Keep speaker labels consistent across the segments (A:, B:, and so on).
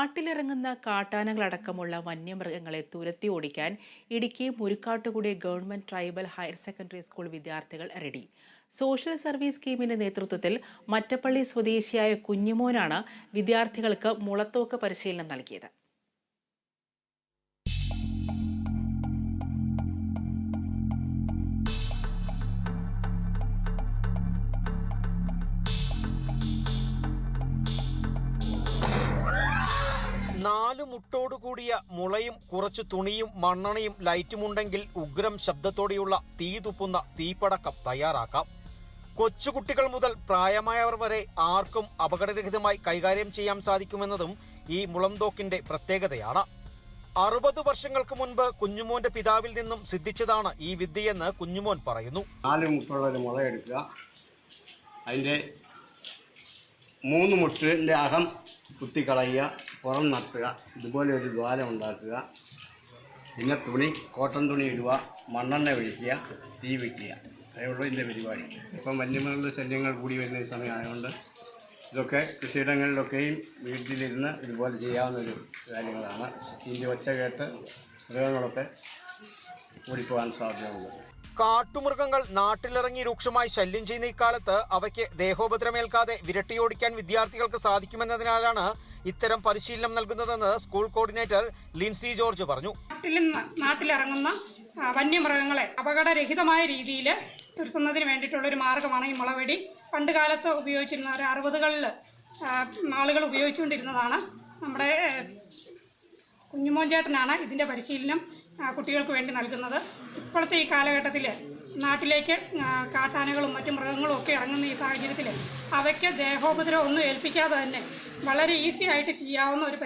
A: കാട്ടിലിറങ്ങുന്ന കാട്ടാനകളടക്കമുള്ള വന്യമൃഗങ്ങളെ തുരത്തി ഓടിക്കാൻ Idukki Murikkattukudy government tribal higher secondary school വിദ്യാർത്ഥികൾ ready. Social service സ്കീമിന്റെ നേതൃത്വത്തിൽ മറ്റപ്പള്ളി സ്വദേശിയായ കുഞ്ഞുമോനാണ് വിദ്യാർത്ഥികൾക്ക് മുളത്തോക്ക് പരിശീലനം നൽകിയത്.
B: നാലു മുട്ടോടുകൂടിയ മുളയും കുറച്ചു തുണിയും മണ്ണെണ്ണയും ലൈറ്റുമുണ്ടെങ്കിൽ ഉഗ്രം ശബ്ദത്തോടെയുള്ള തീ തുപ്പുന്ന തീപ്പടക്കം തയ്യാറാക്കാം. കൊച്ചുകുട്ടികൾ മുതൽ പ്രായമായവർ വരെ ആർക്കും അപകടരഹിതമായി കൈകാര്യം ചെയ്യാൻ സാധിക്കുമെന്നതും ഈ മുളംതോക്കിന്റെ പ്രത്യേകതയാണ്. 60 വർഷങ്ങൾക്ക് മുൻപ് കുഞ്ഞുമോന്റെ പിതാവിൽ നിന്നും സിദ്ധിച്ചതാണ് ഈ വിദ്യയെന്ന് കുഞ്ഞുമോൻ പറയുന്നു.
C: 4 മുട്ടുള്ള ഒരു മുള എടുക്കുക, അതിൻ്റെ 3 മുട്ടിൻ്റെ അകം കുത്തിക്കളയുക, പുറം നട്ടുക, ഇതുപോലെ ഒരു ദ്വാരം ഉണ്ടാക്കുക, പിന്നെ കോട്ടൺ തുണി ഇടുക, മണ്ണെണ്ണ ഒഴിക്കുക, തീ വയ്ക്കുക. അതുകൊണ്ട് ഇതിൻ്റെ പരിപാടി. ഇപ്പം വന്യമൃഗങ്ങളുടെ ശല്യങ്ങൾ കൂടി വരുന്ന സമയമായതുകൊണ്ട് ഇതൊക്കെ കൃഷിയിടങ്ങളിലൊക്കെയും വീട്ടിലിരുന്ന് ഇതുപോലെ ചെയ്യാവുന്നൊരു കാര്യങ്ങളാണ്. ഇതിൻ്റെ ഒച്ച കേട്ട് മൃഗങ്ങളൊക്കെ ഓടിപ്പോകാൻ സാധ്യതയുണ്ട്.
B: കാട്ടുമൃഗങ്ങൾ നാട്ടിലിറങ്ങി രൂക്ഷമായി ശല്യം ചെയ്യുന്ന ഇക്കാലത്ത് അവയ്ക്ക് ദേഹോപദ്രമേൽക്കാതെ വിരട്ടിയോടിക്കാൻ വിദ്യാർത്ഥികൾക്ക് സാധിക്കുമെന്നതിനാലാണ് ഇത്തരം പരിശീലനം നൽകുന്നതെന്ന് സ്കൂൾ കോർഡിനേറ്റർ ലിൻസി ജോർജ് പറഞ്ഞു.
D: നാട്ടിലിറങ്ങുന്ന വന്യമൃഗങ്ങളെ അപകടരഹിതമായ രീതിയിൽ തുരത്തുന്നതിന് വേണ്ടിയിട്ടുള്ളൊരു മാർഗമാണ് ഈ മുളവെടി. പണ്ട് കാലത്ത് ഉപയോഗിച്ചിരുന്ന ഒരു 60കളിൽ ആളുകൾ ഉപയോഗിച്ചുകൊണ്ടിരുന്നതാണ്. നമ്മുടെ കുഞ്ഞുമോൻ ചേട്ടനാണ് ഇതിൻ്റെ പരിശീലനം കുട്ടികൾക്ക് വേണ്ടി നൽകുന്നത്. ഇപ്പോഴത്തെ ഈ കാലഘട്ടത്തിൽ നാട്ടിലേക്ക് കാട്ടാനകളും മറ്റു മൃഗങ്ങളും ഒക്കെ ഇറങ്ങുന്ന ഈ സാഹചര്യത്തിൽ അവയ്ക്ക് ദേഹോപദ്രവം ഒന്നും ഏൽപ്പിക്കാതെ തന്നെ വളരെ ഈസി ആയിട്ട് ചെയ്യാവുന്ന ഒരു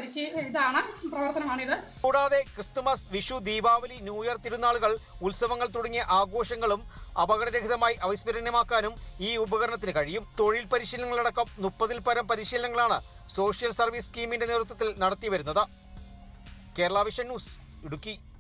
D: പ്രവർത്തനമാണിത്.
B: കൂടാതെ Christmas, Vishu, Deepavali, new year തിരുനാളുകൾ, ഉത്സവങ്ങൾ തുടങ്ങിയ ആഘോഷങ്ങളും അപകടരഹിതമായി അവിസ്മരണീയമാക്കാനും ഈ ഉപകരണത്തിന് കഴിയും. തൊഴിൽ പരിശീലനങ്ങളടക്കം 30-ൽ പരം പരിശീലനങ്ങളാണ് സോഷ്യൽ സർവീസ് സ്കീമിന്റെ നേതൃത്വത്തിൽ നടത്തിവരുന്നത്. Kerala vision news, Idukki.